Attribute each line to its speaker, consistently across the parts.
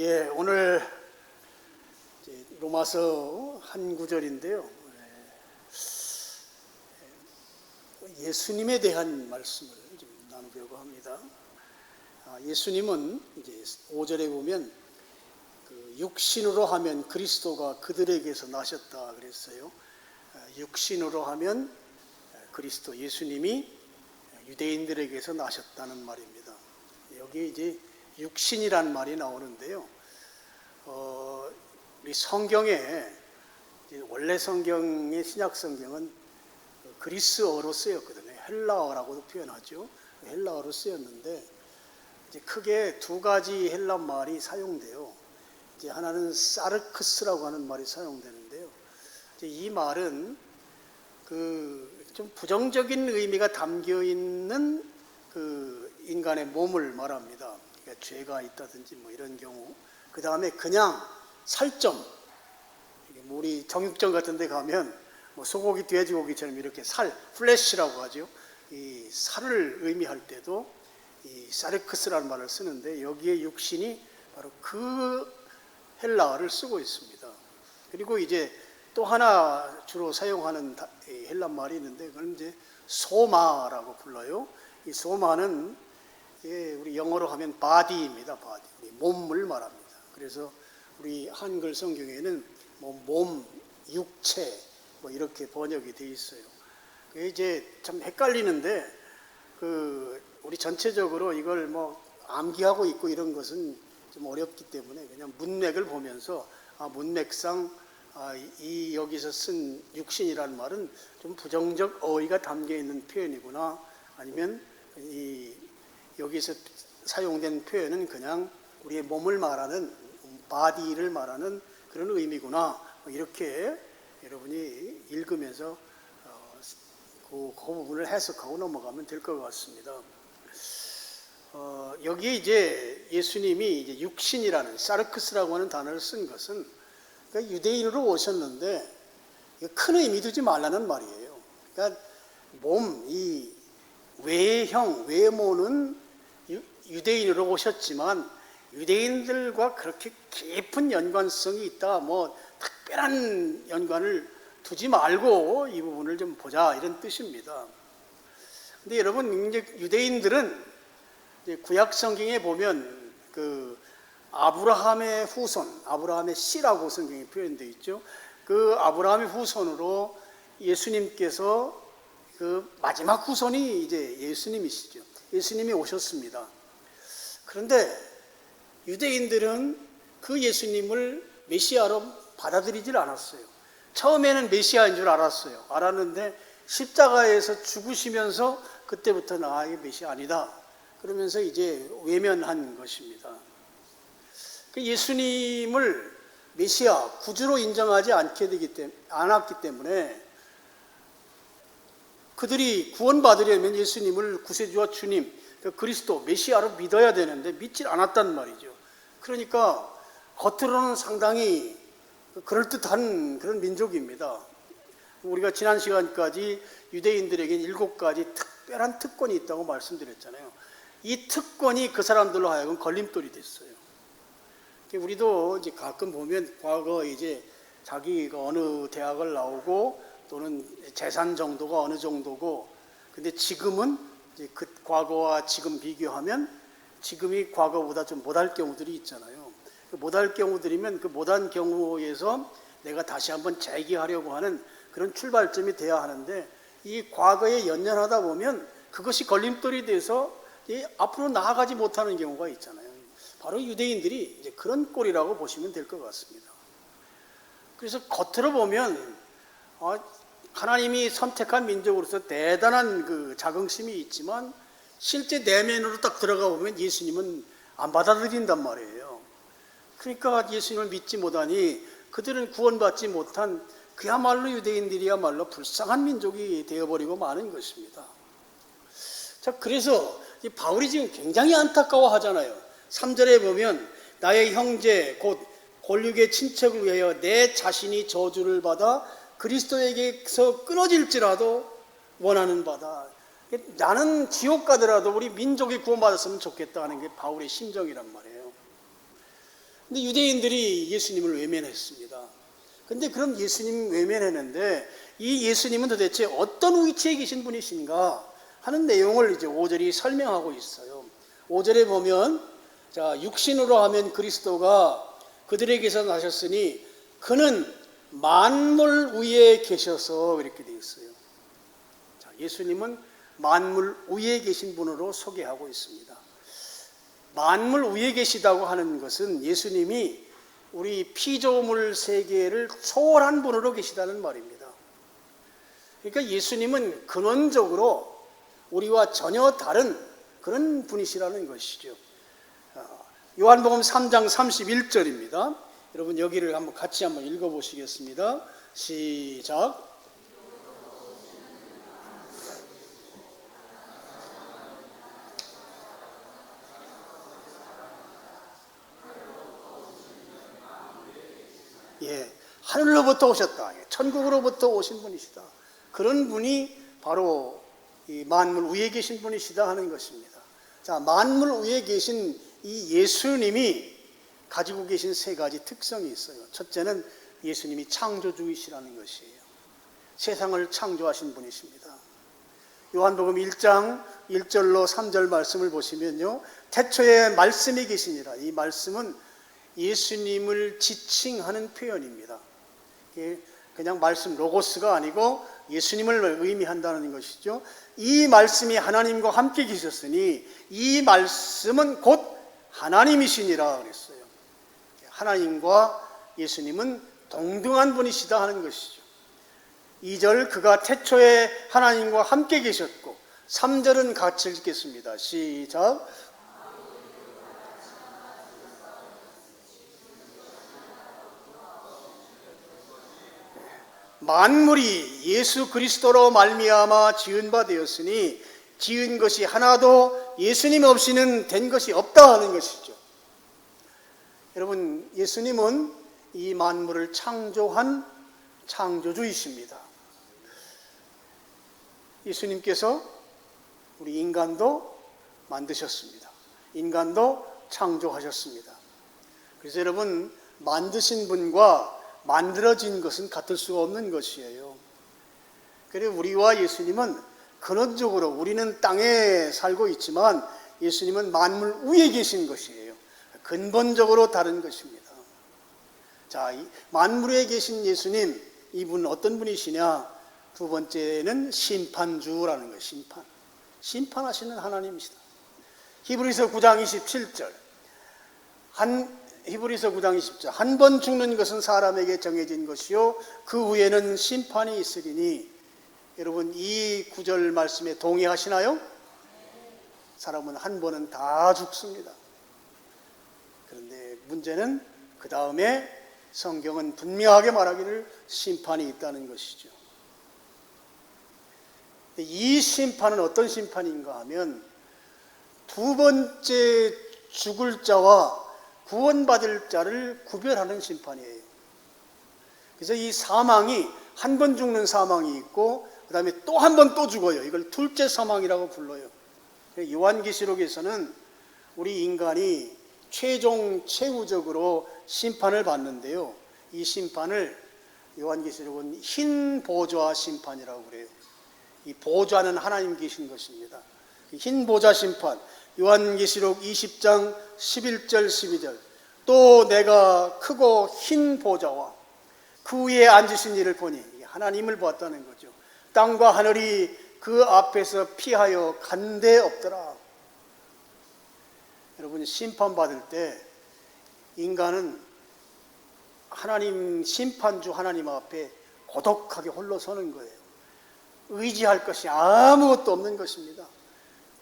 Speaker 1: 오늘 로마서 한 구절인데요. 예수님에 대한 말씀을 좀 나누려고 합니다. 예수님은 이제 5절에 보면 육신으로 하면 그리스도가 그들에게서 나셨다 그랬어요. 육신으로 하면 그리스도 예수님이 유대인들에게서 나셨다는 말입니다. 여기 이제 육신이란 말이 나오는데요. 우리 성경에 원래 성경의 신약 성경은 그리스어로 쓰였거든요. 헬라어라고도 표현하죠. 헬라어로 쓰였는데 이제 크게 두 가지 헬라 말이 사용돼요. 이제 하나는 사르크스라고 하는 말이 사용되는데요. 이제 이 말은 좀 부정적인 의미가 담겨 있는 인간의 몸을 말합니다. 그러니까 죄가 있다든지 뭐 이런 경우. 그 다음에 그냥 살점. 우리 정육점 같은 데 가면 뭐 소고기, 돼지고기처럼 이렇게 플래시라고 하죠. 이 살을 의미할 때도 이 사르크스라는 말을 쓰는데 여기에 육신이 바로 그 헬라어를 쓰고 있습니다. 그리고 이제 또 하나 주로 사용하는 헬라 말이 있는데 그건 이제 소마라고 불러요. 이 소마는 우리 영어로 하면 body입니다. body. 우리 몸을 말합니다. 그래서 우리 한글 성경에는 뭐 몸, 육체 뭐 이렇게 번역이 돼 있어요. 그게 이제 참 헷갈리는데 우리 전체적으로 이걸 뭐 암기하고 있고 이런 것은 좀 어렵기 때문에 그냥 문맥을 보면서 문맥상 이 여기서 쓴 육신이라는 말은 좀 부정적 어휘가 담겨 있는 표현이구나, 아니면 이 여기서 사용된 표현은 그냥 우리의 몸을 말하는 바디를 말하는 그런 의미구나, 이렇게 여러분이 읽으면서 그 부분을 해석하고 넘어가면 될 것 같습니다. 여기에 이제 예수님이 이제 육신이라는 사르크스라고 하는 단어를 쓴 것은 그러니까 유대인으로 오셨는데 큰 의미 두지 말라는 말이에요. 그러니까 이 외모는 유대인으로 오셨지만 유대인들과 그렇게 깊은 연관성이 있다, 뭐 특별한 연관을 두지 말고 이 부분을 좀 보자, 이런 뜻입니다. 근데 여러분, 이제 유대인들은 이제 구약 성경에 보면 아브라함의 후손, 아브라함의 씨라고 성경에 표현되어 있죠. 그 아브라함의 후손으로 예수님께서 마지막 후손이 이제 예수님이시죠. 예수님이 오셨습니다. 그런데 유대인들은 그 예수님을 메시아로 받아들이질 않았어요. 처음에는 메시아인 줄 알았는데 십자가에서 죽으시면서 그때부터 이게 메시아 아니다, 그러면서 이제 외면한 것입니다. 예수님을 메시아, 구주로 인정하지 않았기 때문에 그들이 구원받으려면 예수님을 구세주와 주님, 그리스도, 메시아로 믿어야 되는데 믿질 않았단 말이죠. 그러니까 겉으로는 상당히 그럴듯한 그런 민족입니다. 우리가 지난 시간까지 유대인들에게 7가지 특별한 특권이 있다고 말씀드렸잖아요. 이 특권이 그 사람들로 하여금 걸림돌이 됐어요. 우리도 이제 가끔 보면 과거 이제 자기가 어느 대학을 나오고 또는 재산 정도가 어느 정도고, 근데 지금은 이제 그 과거와 지금 비교하면 지금이 과거보다 좀 못할 경우들이 있잖아요. 못할 경우들이면 그 못한 경우에서 내가 다시 한번 재기하려고 하는 그런 출발점이 돼야 하는데, 이 과거에 연연하다 보면 그것이 걸림돌이 돼서 앞으로 나아가지 못하는 경우가 있잖아요. 바로 유대인들이 이제 그런 꼴이라고 보시면 될 것 같습니다. 그래서 겉으로 보면 하나님이 선택한 민족으로서 대단한 자긍심이 있지만 실제 내면으로 딱 들어가 보면 예수님은 안 받아들인단 말이에요. 그러니까 예수님을 믿지 못하니 그들은 구원받지 못한 그야말로 유대인들이야말로 불쌍한 민족이 되어버리고 마는 것입니다. 자, 그래서 바울이 지금 굉장히 안타까워 하잖아요. 3절에 보면 나의 형제 곧 골육의 친척을 위하여 내 자신이 저주를 받아 그리스도에게서 끊어질지라도 원하는 바다. 나는 지옥 가더라도 우리 민족이 구원받았으면 좋겠다 하는 게 바울의 심정이란 말이에요. 근데 유대인들이 예수님을 외면했습니다. 근데 그럼 예수님 외면했는데 이 예수님은 도대체 어떤 위치에 계신 분이신가 하는 내용을 이제 5절이 설명하고 있어요. 5절에 보면 자, 육신으로 하면 그리스도가 그들에게서 나셨으니 그는 만물 위에 계셔서 이렇게 되어 있어요. 자, 예수님은 만물 위에 계신 분으로 소개하고 있습니다. 만물 위에 계시다고 하는 것은 예수님이 우리 피조물 세계를 초월한 분으로 계시다는 말입니다. 그러니까 예수님은 근원적으로 우리와 전혀 다른 그런 분이시라는 것이죠. 요한복음 3장 31절입니다. 여러분 여기를 같이 한번 읽어보시겠습니다. 시작. 예, 하늘로부터 오셨다. 천국으로부터 오신 분이시다. 그런 분이 바로 이 만물 위에 계신 분이시다 하는 것입니다. 자, 만물 위에 계신 이 예수님이 가지고 계신 세 가지 특성이 있어요. 첫째는 예수님이 창조주이시라는 것이에요. 세상을 창조하신 분이십니다. 요한복음 1장 1절로 3절 말씀을 보시면요, 태초에 말씀이 계시니라. 이 말씀은 예수님을 지칭하는 표현입니다. 그냥 말씀 로고스가 아니고 예수님을 의미한다는 것이죠. 이 말씀이 하나님과 함께 계셨으니 이 말씀은 곧 하나님이시니라 그랬어요. 하나님과 예수님은 동등한 분이시다 하는 것이죠. 2절 그가 태초에 하나님과 함께 계셨고 3절은 같이 읽겠습니다. 시작. 만물이 예수 그리스도로 말미암아 지은 바 되었으니 지은 것이 하나도 예수님 없이는 된 것이 없다 하는 것이죠. 여러분, 예수님은 이 만물을 창조한 창조주이십니다. 예수님께서 우리 인간도 만드셨습니다. 인간도 창조하셨습니다. 그래서 여러분, 만드신 분과 만들어진 것은 같을 수가 없는 것이에요. 그래서 우리와 예수님은 근원적으로 우리는 땅에 살고 있지만 예수님은 만물 위에 계신 것이에요. 근본적으로 다른 것입니다. 자, 만물 위에 계신 예수님, 이분은 어떤 분이시냐? 두 번째는 심판주라는 거예요. 심판하시는 하나님이시다. 히브리서 9장 27절 히브리서 9장 20절 한 번 죽는 것은 사람에게 정해진 것이요 그 후에는 심판이 있으리니. 여러분, 이 구절 말씀에 동의하시나요? 사람은 한 번은 다 죽습니다. 그런데 문제는 그 다음에 성경은 분명하게 말하기를 심판이 있다는 것이죠. 이 심판은 어떤 심판인가 하면 두 번째 죽을 자와 구원받을 자를 구별하는 심판이에요. 그래서 이 사망이 한 번 죽는 사망이 있고 그 다음에 또 한 번 또 죽어요. 이걸 둘째 사망이라고 불러요. 요한계시록에서는 우리 인간이 최후적으로 심판을 받는데요. 이 심판을 요한계시록은 흰 보좌 심판이라고 그래요. 이 보좌는 하나님 계신 것입니다. 흰 보좌 심판, 요한계시록 20장 11절 12절 또 내가 크고 흰 보좌와 그 위에 앉으신 이를 보니, 하나님을 보았다는 거죠. 땅과 하늘이 그 앞에서 피하여 간데 없더라. 여러분, 심판받을 때 인간은 하나님, 심판주 하나님 앞에 고독하게 홀로 서는 거예요. 의지할 것이 아무것도 없는 것입니다.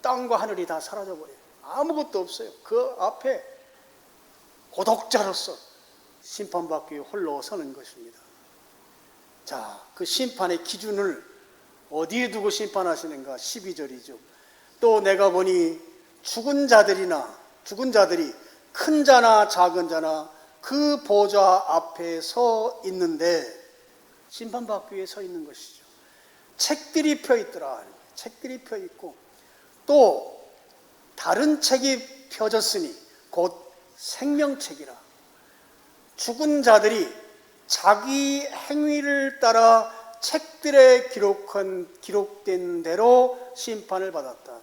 Speaker 1: 땅과 하늘이 다 사라져버려요. 아무것도 없어요. 그 앞에 고독자로서 심판받기 위해 홀로 서는 것입니다. 자, 그 심판의 기준을 어디에 두고 심판하시는가? 12절이죠. 또 내가 보니 죽은 자들이 큰 자나 작은 자나 그 보좌 앞에 서 있는데, 심판받기 위해 서 있는 것이죠. 책들이 펴 있더라. 책들이 펴 있고 또 다른 책이 펴졌으니 곧 생명책이라. 죽은 자들이 자기 행위를 따라 책들에 기록된 대로 심판을 받았다.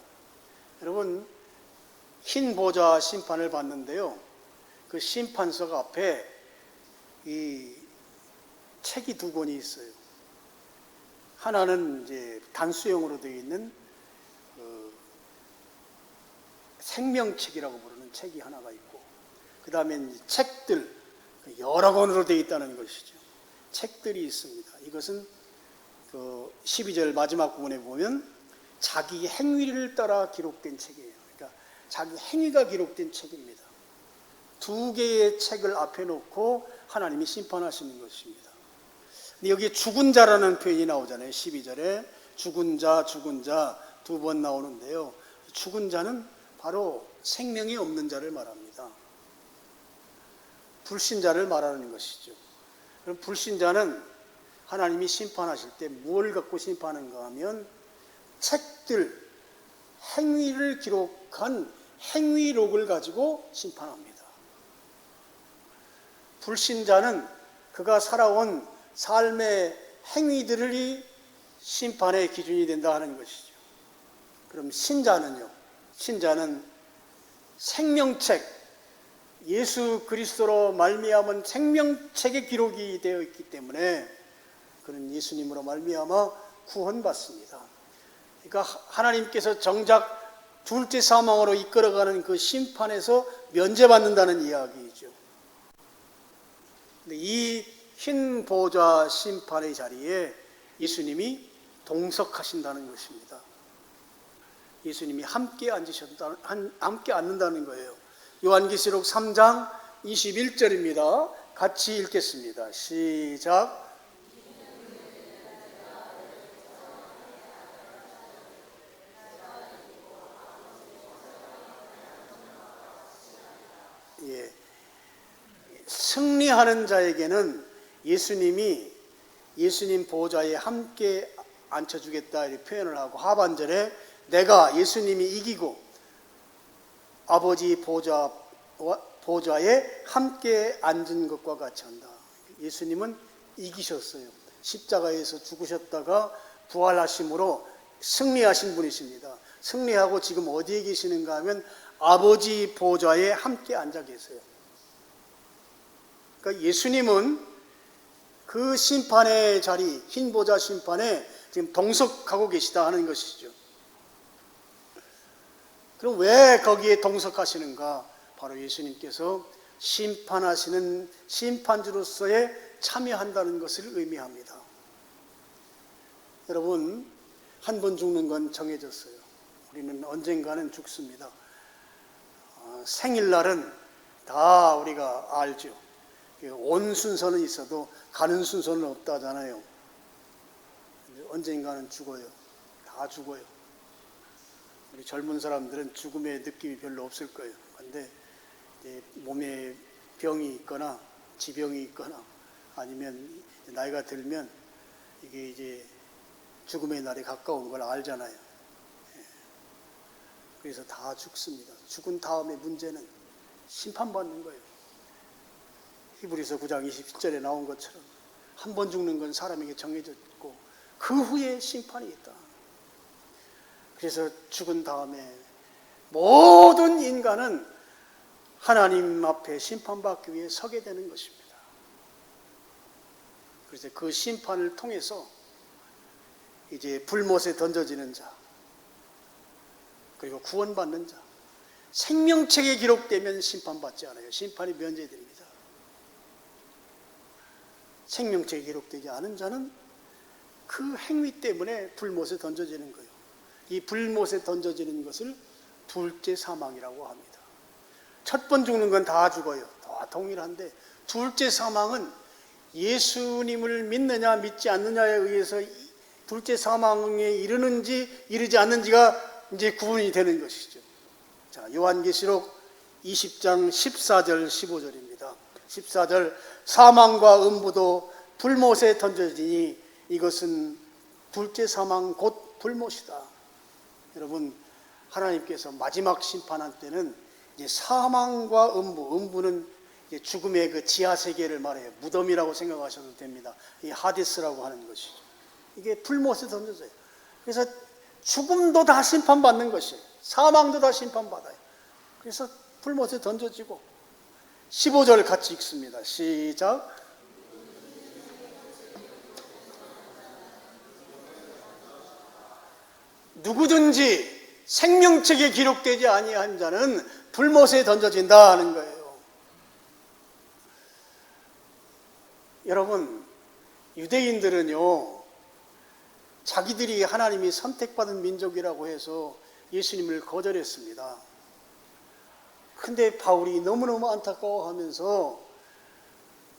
Speaker 1: 여러분, 흰 보좌 심판을 받는데요, 그 심판석 앞에 이 책이 두 권이 있어요. 하나는 이제 단수형으로 되어 있는 생명책이라고 부르는 책이 하나가 있고, 그 다음에 책들 여러 권으로 되어 있다는 것이죠. 책들이 있습니다. 이것은 그 12절 마지막 부분에 보면 자기 행위를 따라 기록된 책이에요. 그러니까 자기 행위가 기록된 책입니다. 두 개의 책을 앞에 놓고 하나님이 심판하시는 것입니다. 근데 여기에 죽은 자라는 표현이 나오잖아요. 12절에 죽은 자 두 번 나오는데요, 죽은 자는 바로 생명이 없는 자를 말합니다. 불신자를 말하는 것이죠. 그럼 불신자는 하나님이 심판하실 때 뭘 갖고 심판하는가 하면 책들, 행위를 기록한 행위록을 가지고 심판합니다. 불신자는 그가 살아온 삶의 행위들이 심판의 기준이 된다 하는 것이죠. 그럼 신자는요? 신자는 생명책, 예수 그리스도로 말미암은 생명책에 기록이 되어 있기 때문에 그는 예수님으로 말미암아 구원받습니다. 그러니까 하나님께서 정작 둘째 사망으로 이끌어가는 그 심판에서 면제받는다는 이야기이죠. 근데 이 흰 보좌 심판의 자리에 예수님이 동석하신다는 것입니다. 예수님이 함께 앉는다는 거예요. 요한계시록 3장 21절입니다. 같이 읽겠습니다. 시작. 예. 승리하는 자에게는 예수님 보좌에 함께 앉혀주겠다 이렇게 표현을 하고, 하반절에 내가 예수님이 이기고 아버지 보좌에 함께 앉은 것과 같이 한다. 예수님은 이기셨어요. 십자가에서 죽으셨다가 부활하심으로 승리하신 분이십니다. 승리하고 지금 어디에 계시는가 하면 아버지 보좌에 함께 앉아 계세요. 그러니까 예수님은 그 심판의 자리, 흰 보좌 심판에 지금 동석하고 계시다 하는 것이죠. 그럼 왜 거기에 동석하시는가? 바로 예수님께서 심판하시는 심판주로서의 참여한다는 것을 의미합니다. 여러분, 한 번 죽는 건 정해졌어요. 우리는 언젠가는 죽습니다. 생일날은 다 우리가 알죠. 온 순서는 있어도 가는 순서는 없다잖아요. 언젠가는 죽어요. 다 죽어요. 우리 젊은 사람들은 죽음의 느낌이 별로 없을 거예요. 그런데 몸에 병이 있거나 지병이 있거나 아니면 나이가 들면 이게 이제 죽음의 날이 가까운 걸 알잖아요. 그래서 다 죽습니다. 죽은 다음에 문제는 심판받는 거예요. 히브리서 9장 27절에 나온 것처럼 한 번 죽는 건 사람에게 정해졌고 그 후에 심판이 있다. 그래서 죽은 다음에 모든 인간은 하나님 앞에 심판받기 위해 서게 되는 것입니다. 그래서 그 심판을 통해서 이제 불못에 던져지는 자, 그리고 구원받는 자, 생명책에 기록되면 심판받지 않아요. 심판이 면제됩니다. 생명책에 기록되지 않은 자는 그 행위 때문에 불못에 던져지는 거예요. 이 불못에 던져지는 것을 둘째 사망이라고 합니다. 첫 번 죽는 건 다 죽어요. 다 동일한데 둘째 사망은 예수님을 믿느냐 믿지 않느냐에 의해서 둘째 사망에 이르는지 이르지 않는지가 이제 구분이 되는 것이죠. 자, 요한계시록 20장 14절 15절입니다. 14절 사망과 음부도 불못에 던져지니 이것은 둘째 사망 곧 불못이다. 여러분, 하나님께서 마지막 심판할 때는 이제 사망과 음부는 죽음의 그 지하 세계를 말해요. 무덤이라고 생각하셔도 됩니다. 이 하데스라고 하는 것이죠. 이게 불못에 던져져요. 그래서 죽음도 다 심판받는 것이에요. 사망도 다 심판받아요. 그래서 불못에 던져지고 15절 같이 읽습니다. 시작. 누구든지 생명책에 기록되지 아니한 자는 불못에 던져진다 하는 거예요. 여러분, 유대인들은요, 자기들이 하나님이 선택받은 민족이라고 해서 예수님을 거절했습니다. 근데 바울이 너무너무 안타까워하면서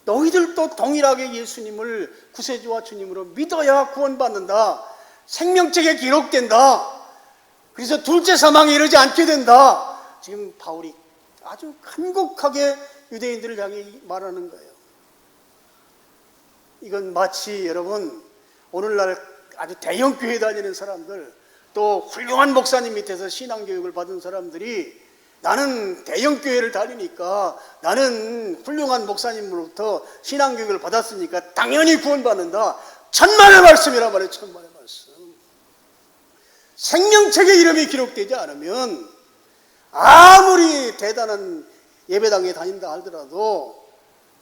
Speaker 1: 너희들도 동일하게 예수님을 구세주와 주님으로 믿어야 구원받는다. 생명책에 기록된다. 그래서 둘째 사망에 이르지 않게 된다. 지금 바울이 아주 간곡하게 유대인들을 향해 말하는 거예요. 이건 마치 여러분, 오늘날 아주 대형 교회 다니는 사람들, 또 훌륭한 목사님 밑에서 신앙교육을 받은 사람들이 나는 대형 교회를 다니니까, 나는 훌륭한 목사님으로부터 신앙교육을 받았으니까 당연히 구원받는다. 천만의 말씀이란 말이에요. 천만의 말씀. 생명책에 이름이 기록되지 않으면 아무리 대단한 예배당에 다닌다 하더라도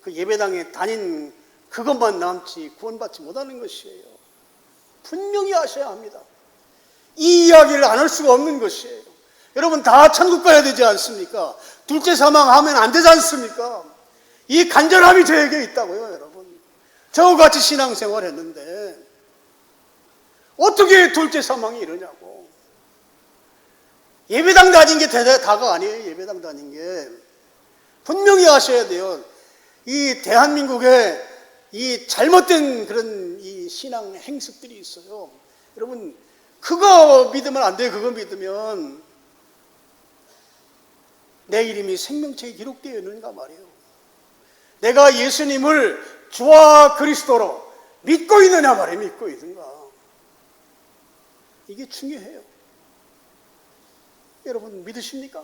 Speaker 1: 그 예배당에 다닌 그것만 남지 구원받지 못하는 것이에요. 분명히 아셔야 합니다. 이 이야기를 안 할 수가 없는 것이에요. 여러분, 다 천국 가야 되지 않습니까? 둘째 사망하면 안 되지 않습니까? 이 간절함이 저에게 있다고요, 여러분. 저와 같이 신앙생활 했는데 어떻게 둘째 사망이 이러냐고. 예배당 다닌 게 다가 아니에요. 예배당 다닌 게. 분명히 아셔야 돼요. 이 대한민국에 이 잘못된 그런 이 신앙 행습들이 있어요. 여러분, 그거 믿으면 안 돼요. 그거 믿으면 내 이름이 생명책에 기록되어 있는가 말이에요. 내가 예수님을 주와 그리스도로 믿고 있느냐 말이에요. 믿고 있는가. 이게 중요해요. 여러분, 믿으십니까?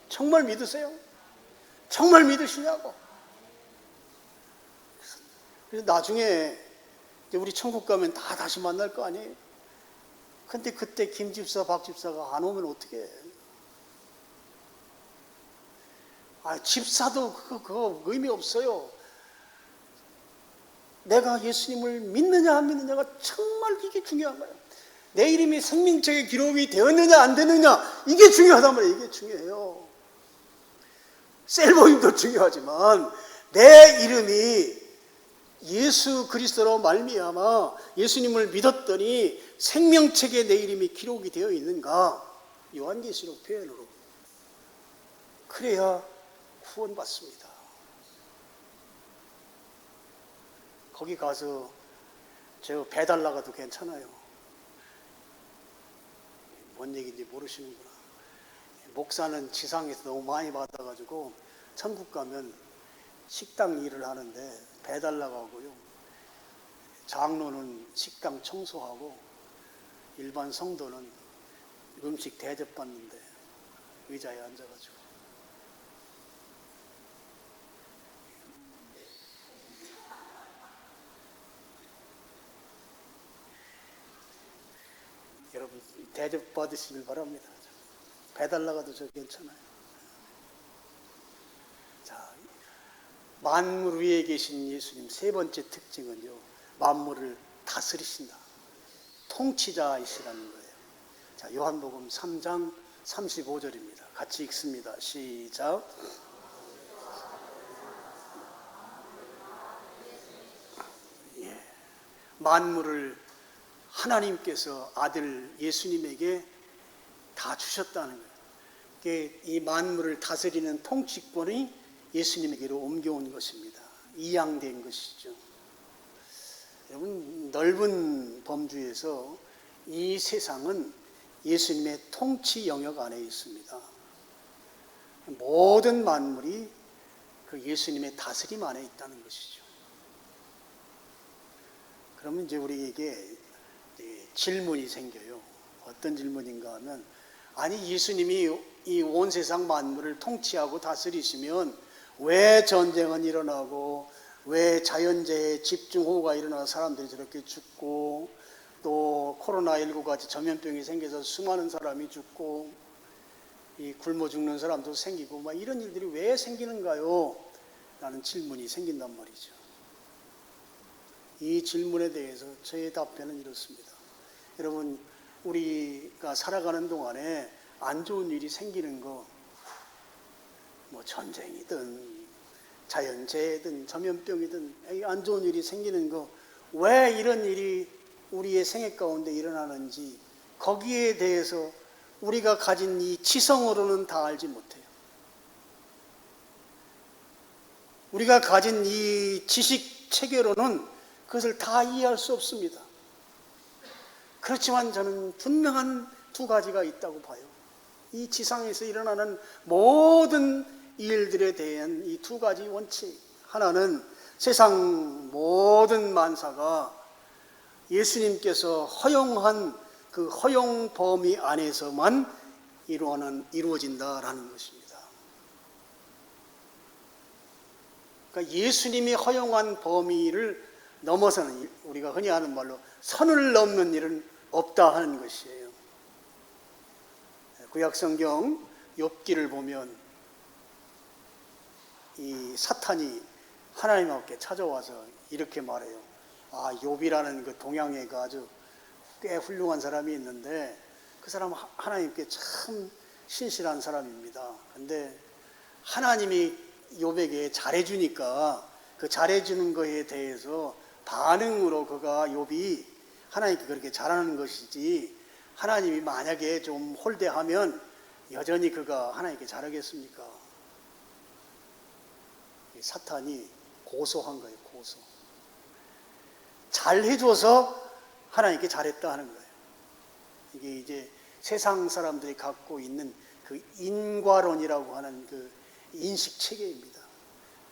Speaker 1: 정말 믿으세요? 정말 믿으시냐고. 그래서 나중에 우리 천국 가면 다 다시 만날 거 아니에요? 근데 그때 김 집사, 박 집사가 안 오면 어떻게 해? 집사도 그거 의미 없어요. 내가 예수님을 믿느냐 안 믿느냐가 정말 이게 중요한 거예요. 내 이름이 생명책에 기록이 되었느냐 안 되느냐, 이게 중요하단 말이에요. 이게 중요해요. 셀모임도 중요하지만 내 이름이 예수 그리스도로 말미암아 예수님을 믿었더니 생명책에 내 이름이 기록이 되어 있는가, 요한계시록 표현으로. 그래야 구원받습니다. 거기 가서 저 배달 나가도 괜찮아요. 뭔 얘기인지 모르시는구나. 목사는 지상에서 너무 많이 받아가지고 천국 가면 식당 일을 하는데 배달 나가고요. 장로는 식당 청소하고 일반 성도는 음식 대접받는데 의자에 앉아가지고. 여러분, 대접 받으시길 바랍니다. 배달 나가도 저 괜찮아요. 자, 만물 위에 계신 예수님 세 번째 특징은요, 만물을 다스리신다. 통치자이시라는 거예요. 자, 요한복음 3장 35절입니다. 같이 읽습니다. 시작. 예. 만물을 하나님께서 아들 예수님에게 다 주셨다는 거예요. 이 만물을 다스리는 통치권이 예수님에게로 옮겨온 것입니다. 이양된 것이죠. 여러분, 넓은 범주에서 이 세상은 예수님의 통치 영역 안에 있습니다. 모든 만물이 그 예수님의 다스림 안에 있다는 것이죠. 그러면 이제 우리에게 질문이 생겨요. 어떤 질문인가 하면, 아니 예수님이 이 온 세상 만물을 통치하고 다스리시면 왜 전쟁은 일어나고 왜 자연재해 집중호우가 일어나서 사람들이 저렇게 죽고 또 코로나19 같이 전염병이 생겨서 수많은 사람이 죽고 이 굶어 죽는 사람도 생기고 막 이런 일들이 왜 생기는가요? 라는 질문이 생긴단 말이죠. 이 질문에 대해서 저의 답변은 이렇습니다. 여러분, 우리가 살아가는 동안에 안 좋은 일이 생기는 거, 뭐 전쟁이든 자연재해든 전염병이든 안 좋은 일이 생기는 거, 왜 이런 일이 우리의 생애 가운데 일어나는지 거기에 대해서 우리가 가진 이 지성으로는 다 알지 못해요. 우리가 가진 이 지식 체계로는 그것을 다 이해할 수 없습니다. 그렇지만 저는 분명한 두 가지가 있다고 봐요. 이 지상에서 일어나는 모든 일들에 대한 이 두 가지 원칙. 하나는 세상 모든 만사가 예수님께서 허용한 그 허용 범위 안에서만 이루어진다라는 것입니다. 그러니까 예수님이 허용한 범위를 넘어서는, 우리가 흔히 하는 말로 선을 넘는 일은 없다 하는 것이에요. 구약성경 욥기를 보면 이 사탄이 하나님 앞에 찾아와서 이렇게 말해요. 욥이라는 그 동양애가 아주 꽤 훌륭한 사람이 있는데 그 사람 하나님께 참 신실한 사람입니다. 근데 하나님이 욥에게 잘해주니까 그 잘해주는 것에 대해서 반응으로 그가 욥이 하나님께 그렇게 잘하는 것이지, 하나님이 만약에 좀 홀대하면 여전히 그가 하나님께 잘하겠습니까? 사탄이 고소한 거예요. 고소. 잘해줘서 하나님께 잘했다 하는 거예요. 이게 이제 세상 사람들이 갖고 있는 그 인과론이라고 하는 그 인식 체계입니다.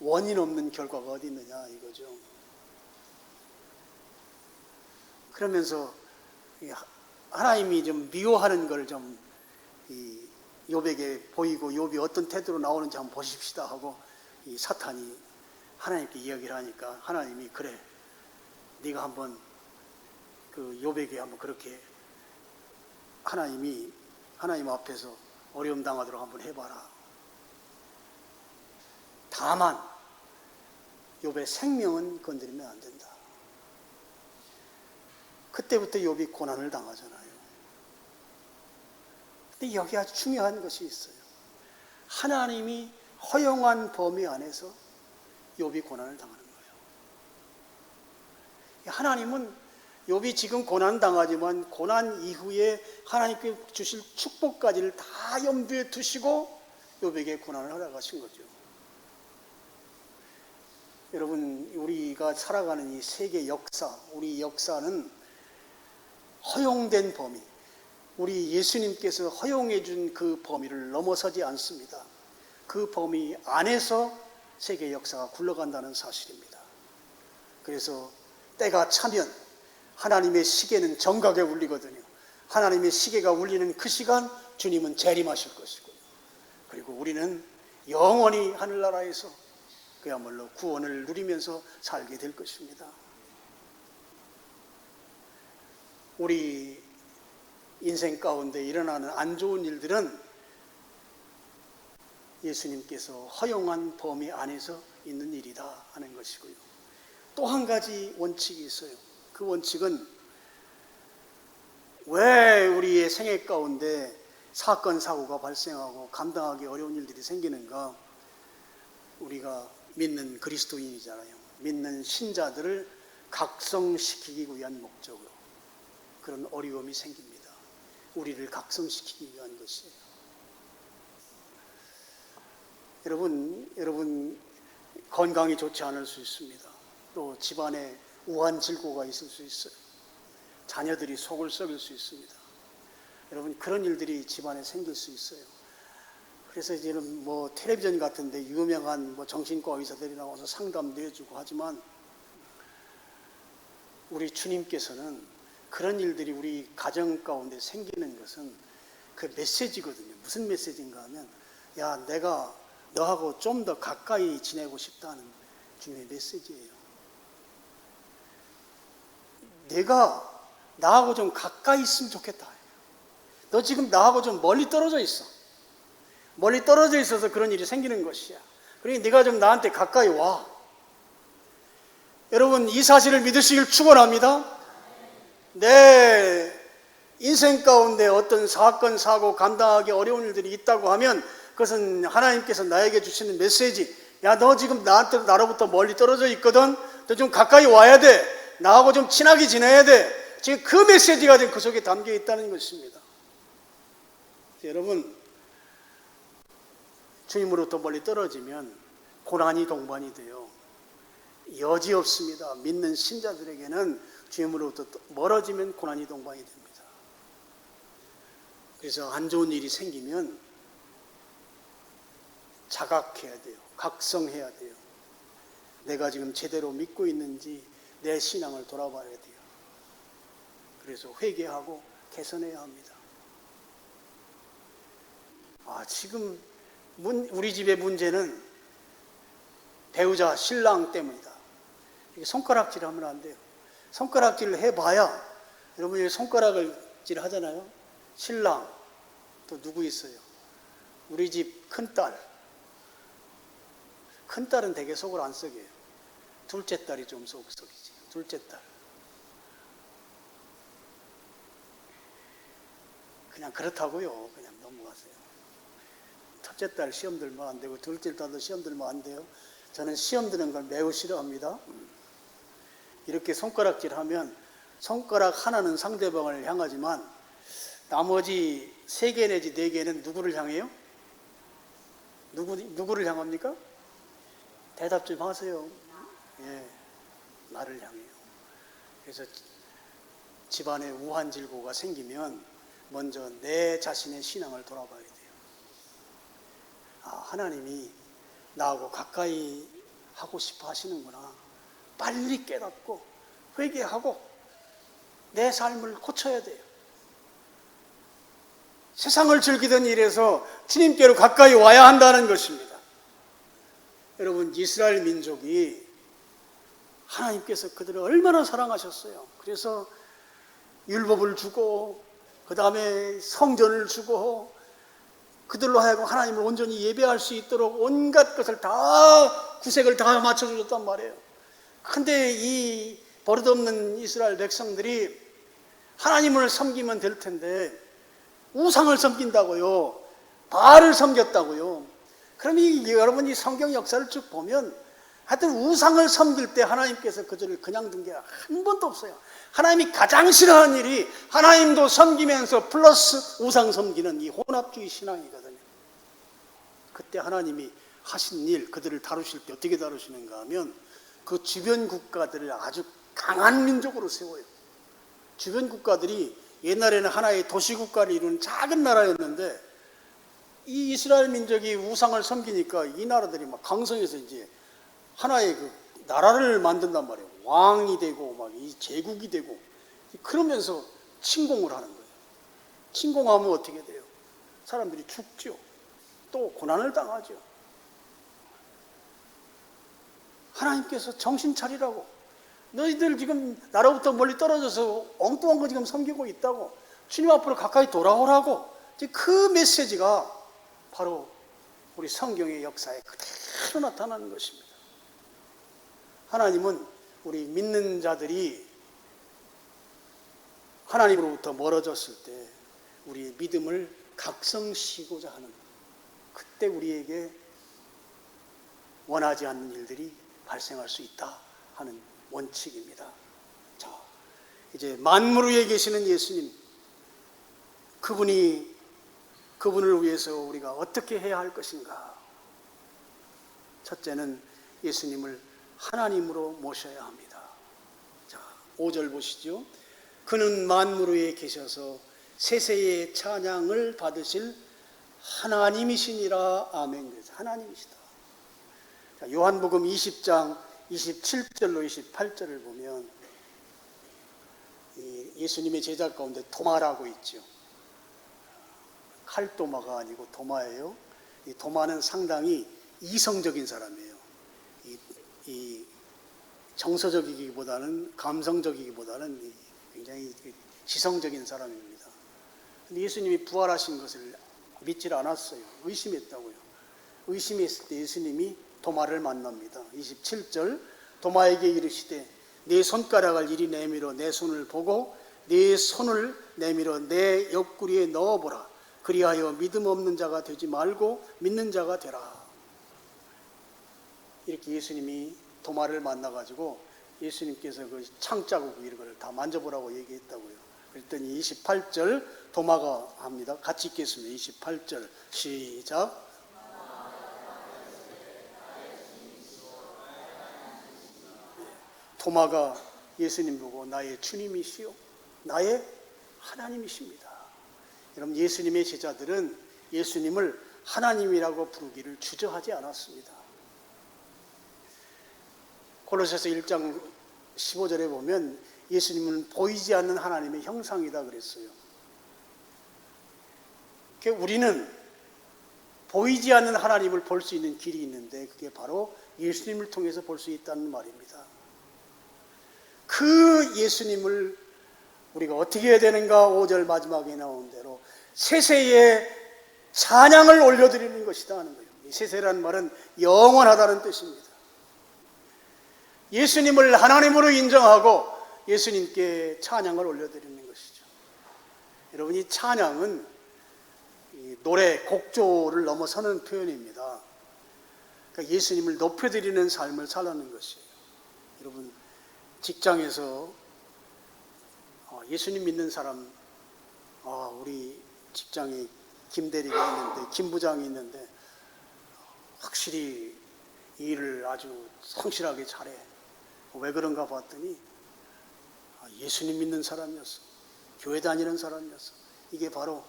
Speaker 1: 원인 없는 결과가 어디 있느냐 이거죠. 그러면서 하나님이 좀 미워하는 걸 좀 욥에게 보이고 욥이 어떤 태도로 나오는지 한번 보십시다 하고 이 사탄이 하나님께 이야기를 하니까 하나님이 그래, 네가 한번 그 욥에게 한번 그렇게 하나님 앞에서 어려움 당하도록 한번 해봐라. 다만 욥의 생명은 건드리면 안 된다. 그때부터 욥이 고난을 당하잖아요. 근데 여기 아주 중요한 것이 있어요. 하나님이 허용한 범위 안에서 욥이 고난을 당하는 거예요. 하나님은 욥이 지금 고난 당하지만 고난 이후에 하나님께 주실 축복까지를 다 염두에 두시고 욥에게 고난을 허락하신 거죠. 여러분, 우리가 살아가는 이 세계 역사, 우리 역사는 허용된 범위, 우리 예수님께서 허용해 준 그 범위를 넘어서지 않습니다. 그 범위 안에서 세계 역사가 굴러간다는 사실입니다. 그래서 때가 차면 하나님의 시계는 정각에 울리거든요. 하나님의 시계가 울리는 그 시간 주님은 재림하실 것이고요. 그리고 우리는 영원히 하늘나라에서 그야말로 구원을 누리면서 살게 될 것입니다. 우리 인생 가운데 일어나는 안 좋은 일들은 예수님께서 허용한 범위 안에서 있는 일이다 하는 것이고요. 또 한 가지 원칙이 있어요. 그 원칙은 왜 우리의 생애 가운데 사건, 사고가 발생하고 감당하기 어려운 일들이 생기는가? 우리가 믿는 그리스도인이잖아요. 믿는 신자들을 각성시키기 위한 목적으로 그런 어려움이 생깁니다. 우리를 각성시키기 위한 것이에요. 여러분 건강이 좋지 않을 수 있습니다. 또 집안에 우환질고가 있을 수 있어요. 자녀들이 속을 썩일 수 있습니다. 여러분, 그런 일들이 집안에 생길 수 있어요. 그래서 이제는 뭐 텔레비전 같은데 유명한 뭐 정신과 의사들이 나와서 상담도 해주고 하지만 우리 주님께서는 그런 일들이 우리 가정 가운데 생기는 것은 그 메시지거든요. 무슨 메시지인가 하면, 야, 내가 너하고 좀 더 가까이 지내고 싶다는 주님의 메시지예요. 내가 나하고 좀 가까이 있으면 좋겠다. 너 지금 나하고 좀 멀리 떨어져 있어. 멀리 떨어져 있어서 그런 일이 생기는 것이야. 그러니 네가 좀 나한테 가까이 와. 여러분, 이 사실을 믿으시길 축원합니다. 내 인생 가운데 어떤 사건, 사고, 감당하기 어려운 일들이 있다고 하면 그것은 하나님께서 나에게 주시는 메시지. 야, 너 지금 나로부터 멀리 떨어져 있거든. 너 좀 가까이 와야 돼. 나하고 좀 친하게 지내야 돼. 지금 그 메시지가 지금 그 속에 담겨 있다는 것입니다. 여러분, 주님으로부터 멀리 떨어지면 고난이 동반이 돼요. 여지없습니다. 믿는 신자들에게는 주님으로부터 멀어지면 고난이 동반이 됩니다. 그래서 안 좋은 일이 생기면 자각해야 돼요. 각성해야 돼요. 내가 지금 제대로 믿고 있는지 내 신앙을 돌아봐야 돼요. 그래서 회개하고 개선해야 합니다. 지금 우리 집의 문제는 배우자, 신랑 때문이다. 이게 손가락질 하면 안 돼요. 손가락질을 해봐야, 여러분이 손가락질 하잖아요. 신랑, 또 누구 있어요? 우리 집 큰딸. 큰딸은 되게 속을 안 썩여요. 둘째 딸이 좀 속 썩이지. 둘째 딸. 그냥 그렇다고요. 그냥 넘어가세요. 첫째 딸 시험 들면 안 되고 둘째 딸도 시험 들면 안 돼요. 저는 시험 드는 걸 매우 싫어합니다. 이렇게 손가락질하면 손가락 하나는 상대방을 향하지만 나머지 3개 내지 4개는 누구를 향해요? 누구를 향합니까? 대답 좀 하세요. 예, 나를 향해요. 그래서 집안에 우환질고가 생기면 먼저 내 자신의 신앙을 돌아봐야 돼요. 하나님이 나하고 가까이 하고 싶어 하시는구나. 빨리 깨닫고 회개하고 내 삶을 고쳐야 돼요. 세상을 즐기던 일에서 주님께로 가까이 와야 한다는 것입니다. 여러분, 이스라엘 민족이 하나님께서 그들을 얼마나 사랑하셨어요. 그래서 율법을 주고 그 다음에 성전을 주고 그들로 하여금 하나님을 온전히 예배할 수 있도록 온갖 것을 다 구색을 다 맞춰주셨단 말이에요. 근데 이 버릇없는 이스라엘 백성들이 하나님을 섬기면 될 텐데 우상을 섬긴다고요. 바알을 섬겼다고요. 그럼 여러분 이 성경 역사를 쭉 보면 하여튼 우상을 섬길 때 하나님께서 그들을 그냥 둔 게 한 번도 없어요. 하나님이 가장 싫어하는 일이 하나님도 섬기면서 플러스 우상 섬기는 이 혼합주의 신앙이거든요. 그때 하나님이 하신 일, 그들을 다루실 때 어떻게 다루시는가 하면 그 주변 국가들을 아주 강한 민족으로 세워요. 주변 국가들이 옛날에는 하나의 도시국가를 이루는 작은 나라였는데 이 이스라엘 민족이 우상을 섬기니까 이 나라들이 막 강성해서 이제 하나의 그 나라를 만든단 말이에요. 왕이 되고 막 이 제국이 되고 그러면서 침공을 하는 거예요. 침공하면 어떻게 돼요? 사람들이 죽죠. 또 고난을 당하죠. 하나님께서 정신 차리라고. 너희들 지금 나로부터 멀리 떨어져서 엉뚱한 거 지금 섬기고 있다고. 주님 앞으로 가까이 돌아오라고. 그 메시지가 바로 우리 성경의 역사에 그대로 나타나는 것입니다. 하나님은 우리 믿는 자들이 하나님으로부터 멀어졌을 때 우리의 믿음을 각성시키고자 하는, 그때 우리에게 원하지 않는 일들이 발생할 수 있다 하는 원칙입니다. 자, 이제 만물 위에 계시는 예수님, 그분을 위해서 우리가 어떻게 해야 할 것인가? 첫째는 예수님을 하나님으로 모셔야 합니다. 자, 5절 보시죠. 그는 만물 위에 계셔서 세세의 찬양을 받으실 하나님이시니라. 아멘. 하나님이시다. 자, 요한복음 20장 27절로 28절을 보면 예수님의 제자 가운데 도마라고 있죠. 칼도마가 아니고 도마예요. 이 도마는 상당히 이성적인 사람이에요. 이 정서적이기보다는 감성적이기보다는 굉장히 지성적인 사람입니다. 근데 예수님이 부활하신 것을 믿질 않았어요. 의심했다고요. 의심했을 때 예수님이 도마를 만납니다. 27절 도마에게 이르시되 내 손가락을 이리 내밀어 내 손을 보고 내 손을 내밀어 내 옆구리에 넣어보라. 그리하여 믿음 없는 자가 되지 말고 믿는 자가 되라. 이렇게 예수님이 도마를 만나가지고 예수님께서 그 창자국 이런 걸 다 만져보라고 얘기했다고요. 그랬더니 28절 도마가 합니다. 같이 읽겠습니다. 28절 시작. 도마가 예수님 보고 나의 주님이시오, 나의 하나님이십니다. 여러분, 예수님의 제자들은 예수님을 하나님이라고 부르기를 주저하지 않았습니다. 골로새서 1장 15절에 보면 예수님은 보이지 않는 하나님의 형상이다 그랬어요. 우리는 보이지 않는 하나님을 볼 수 있는 길이 있는데 그게 바로 예수님을 통해서 볼 수 있다는 말입니다. 그 예수님을 우리가 어떻게 해야 되는가? 5절 마지막에 나온 대로 세세에 찬양을 올려드리는 것이다 하는 거예요. 세세라는 말은 영원하다는 뜻입니다. 예수님을 하나님으로 인정하고 예수님께 찬양을 올려드리는 것이죠. 여러분, 이 찬양은 노래, 곡조를 넘어서는 표현입니다. 그러니까 예수님을 높여드리는 삶을 살라는 것이에요. 여러분, 직장에서 예수님 믿는 사람, 우리 직장에 김 대리가 있는데, 김 부장이 있는데 확실히 일을 아주 성실하게 잘해. 왜 그런가 봤더니 예수님 믿는 사람이었어. 교회 다니는 사람이었어. 이게 바로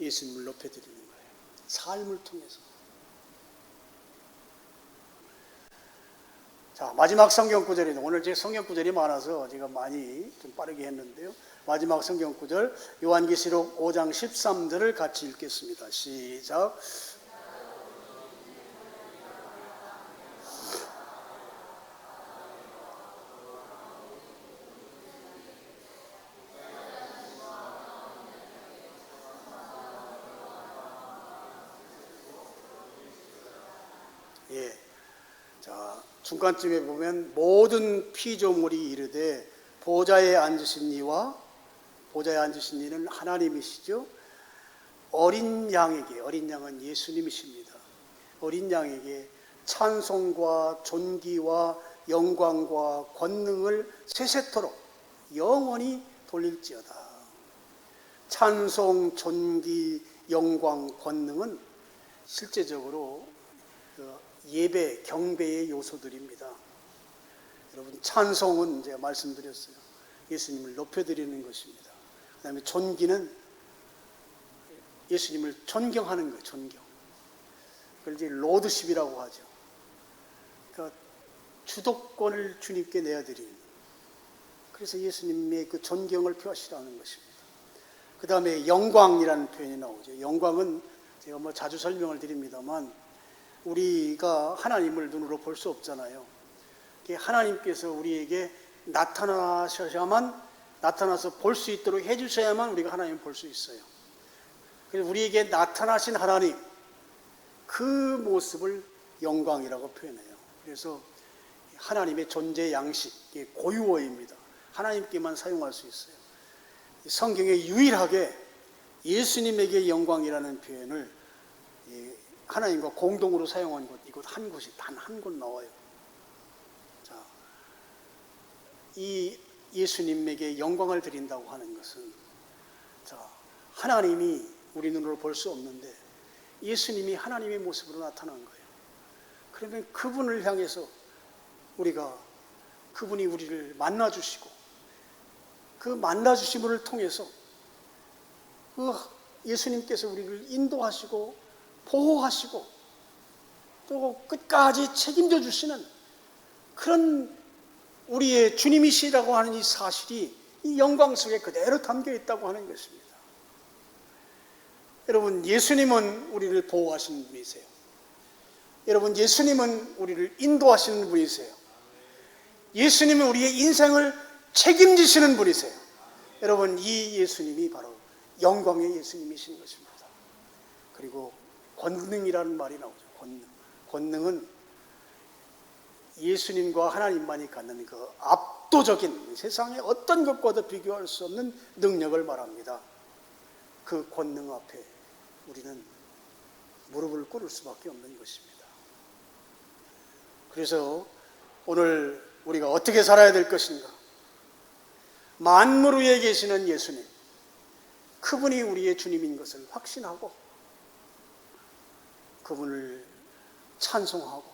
Speaker 1: 예수님을 높여드리는 거예요. 삶을 통해서. 자, 마지막 성경 구절입니다. 오늘 제 성경 구절이 많아서 제가 많이 좀 빠르게 했는데요. 마지막 성경 구절 요한계시록 5장 13절을 같이 읽겠습니다. 시작. 예. 자, 중간쯤에 보면 모든 피조물이 이르되 보좌에 앉으신 이와 보좌에 앉으신 이는 하나님이시죠. 어린 양에게, 어린 양은 예수님이십니다. 어린 양에게 찬송과 존귀와 영광과 권능을 세세토록 영원히 돌릴지어다. 찬송, 존귀, 영광, 권능은 실제적으로 예배, 경배의 요소들입니다. 여러분, 찬송은 제가 말씀드렸어요. 예수님을 높여드리는 것입니다. 그 다음에 존귀는 예수님을 존경하는 거예요. 존경. 그걸 이제 로드십이라고 하죠. 그러니까 주도권을 주님께 내어드리는. 그래서 예수님의 그 존경을 표하시라는 것입니다. 그 다음에 영광이라는 표현이 나오죠. 영광은 제가 뭐 자주 설명을 드립니다만 우리가 하나님을 눈으로 볼 수 없잖아요. 하나님께서 우리에게 나타나서 볼 수 있도록 해주셔야만 우리가 하나님을 볼 수 있어요. 그래서 우리에게 나타나신 하나님, 그 모습을 영광이라고 표현해요. 그래서 하나님의 존재 양식, 고유어입니다. 하나님께만 사용할 수 있어요. 성경에 유일하게 예수님에게 영광이라는 표현을 하나님과 공동으로 사용한 곳, 이곳 한 곳이 단 한 곳 나와요. 자, 이 예수님에게 영광을 드린다고 하는 것은, 자, 하나님이 우리 눈으로 볼 수 없는데 예수님이 하나님의 모습으로 나타난 거예요. 그러면 그분을 향해서 그분이 우리를 만나주시고, 그 만나주심을 통해서 그 예수님께서 우리를 인도하시고 보호하시고 또 끝까지 책임져 주시는 그런 우리의 주님이시라고 하는 이 사실이 이 영광 속에 그대로 담겨 있다고 하는 것입니다. 여러분, 예수님은 우리를 보호하시는 분이세요. 여러분, 예수님은 우리를 인도하시는 분이세요. 예수님은 우리의 인생을 책임지시는 분이세요. 여러분, 이 예수님이 바로 영광의 예수님이신 것입니다. 그리고 권능이라는 말이 나오죠. 권능은 예수님과 하나님만이 갖는 그 압도적인, 세상의 어떤 것과도 비교할 수 없는 능력을 말합니다. 그 권능 앞에 우리는 무릎을 꿇을 수밖에 없는 것입니다. 그래서 오늘 우리가 어떻게 살아야 될 것인가? 만물 위에 계시는 예수님, 그분이 우리의 주님인 것을 확신하고 그분을 찬송하고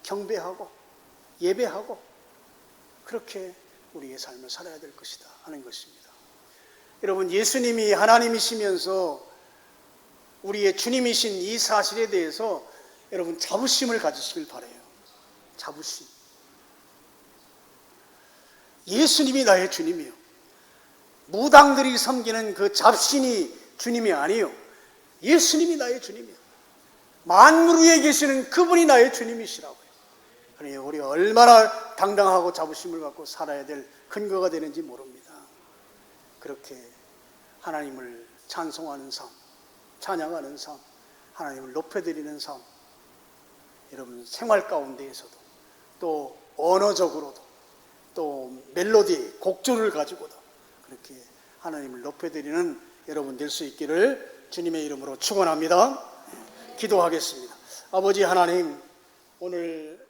Speaker 1: 경배하고 예배하고 그렇게 우리의 삶을 살아야 될 것이다 하는 것입니다. 여러분, 예수님이 하나님이시면서 우리의 주님이신 이 사실에 대해서 여러분 자부심을 가지시길 바라요. 자부심. 예수님이 나의 주님이요. 무당들이 섬기는 그 잡신이 주님이 아니요. 예수님이 나의 주님이요. 만물 위에 계시는 그분이 나의 주님이시라고요. 그러니 우리가 얼마나 당당하고 자부심을 갖고 살아야 될 근거가 되는지 모릅니다. 그렇게 하나님을 찬송하는 삶, 찬양하는 삶, 하나님을 높여드리는 삶, 여러분 생활 가운데에서도 또 언어적으로도 또 멜로디, 곡조를 가지고도 그렇게 하나님을 높여드리는 여러분 될 수 있기를 주님의 이름으로 축원합니다. 기도하겠습니다. 아버지 하나님, 오늘